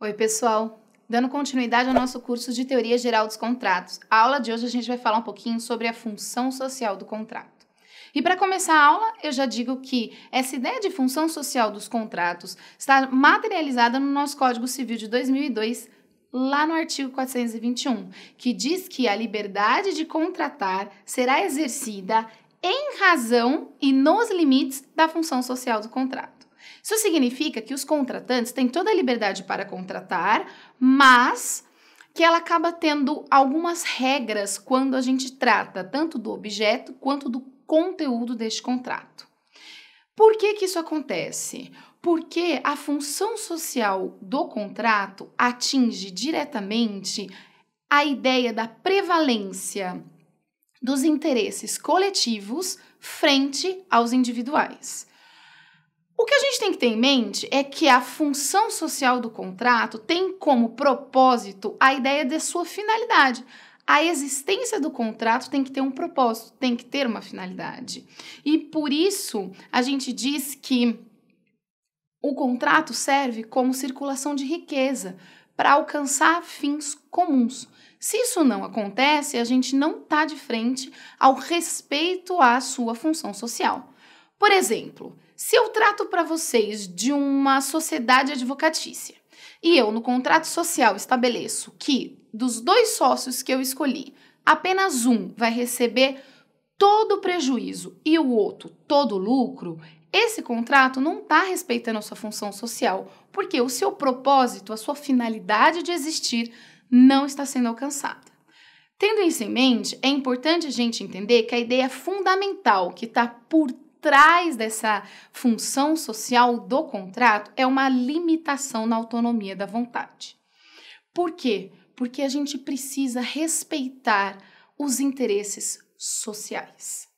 Oi, pessoal! Dando continuidade ao nosso curso de Teoria Geral dos Contratos, a aula de hoje a gente vai falar um pouquinho sobre a função social do contrato. E para começar a aula, eu já digo que essa ideia de função social dos contratos está materializada no nosso Código Civil de 2002, lá no artigo 421, que diz que a liberdade de contratar será exercida em razão e nos limites da função social do contrato. Isso significa que os contratantes têm toda a liberdade para contratar, mas que ela acaba tendo algumas regras quando a gente trata tanto do objeto quanto do conteúdo deste contrato. Por que isso acontece? Porque a função social do contrato atinge diretamente a ideia da prevalência dos interesses coletivos frente aos individuais. O que a gente tem que ter em mente é que a função social do contrato tem como propósito a ideia de sua finalidade. A existência do contrato tem que ter um propósito, tem que ter uma finalidade. E por isso a gente diz que o contrato serve como circulação de riqueza para alcançar fins comuns. Se isso não acontece, a gente não está de frente ao respeito à sua função social. Por exemplo, se eu trato para vocês de uma sociedade advocatícia e eu, no contrato social, estabeleço que dos 2 sócios que eu escolhi, apenas um vai receber todo o prejuízo e o outro todo o lucro, esse contrato não está respeitando a sua função social, porque o seu propósito, a sua finalidade de existir, não está sendo alcançada. Tendo isso em mente, é importante a gente entender que a ideia fundamental que está por trás dessa função social do contrato é uma limitação na autonomia da vontade. Por quê? Porque a gente precisa respeitar os interesses sociais.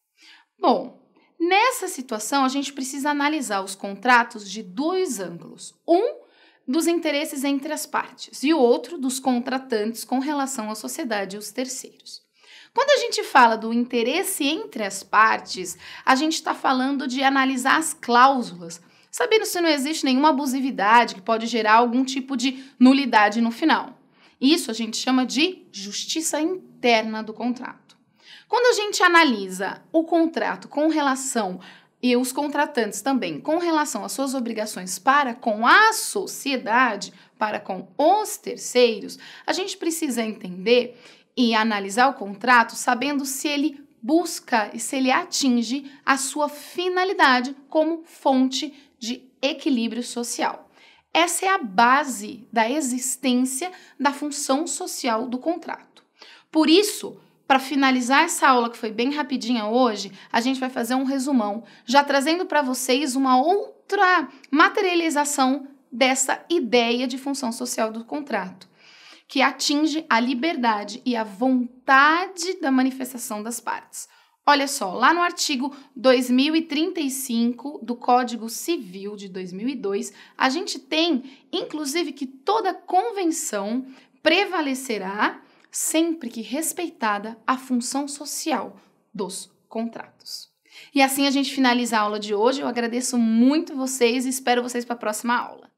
Bom, nessa situação a gente precisa analisar os contratos de 2 ângulos. Um dos interesses entre as partes e o outro dos contratantes com relação à sociedade e os terceiros. Quando a gente fala do interesse entre as partes, a gente está falando de analisar as cláusulas, sabendo se não existe nenhuma abusividade que pode gerar algum tipo de nulidade no final. Isso a gente chama de justiça interna do contrato. Quando a gente analisa o contrato com relação, e os contratantes também, com relação às suas obrigações para com a sociedade, para com os terceiros, a gente precisa entender e analisar o contrato sabendo se ele busca e se ele atinge a sua finalidade como fonte de equilíbrio social. Essa é a base da existência da função social do contrato. Por isso, para finalizar essa aula que foi bem rapidinha hoje, a gente vai fazer um resumão, já trazendo para vocês uma outra materialização dessa ideia de função social do contrato, que atinge a liberdade e a vontade da manifestação das partes. Olha só, lá no artigo 2035 do Código Civil de 2002, a gente tem, inclusive, que toda convenção prevalecerá sempre que respeitada a função social dos contratos. E assim a gente finaliza a aula de hoje. Eu agradeço muito vocês e espero vocês para a próxima aula.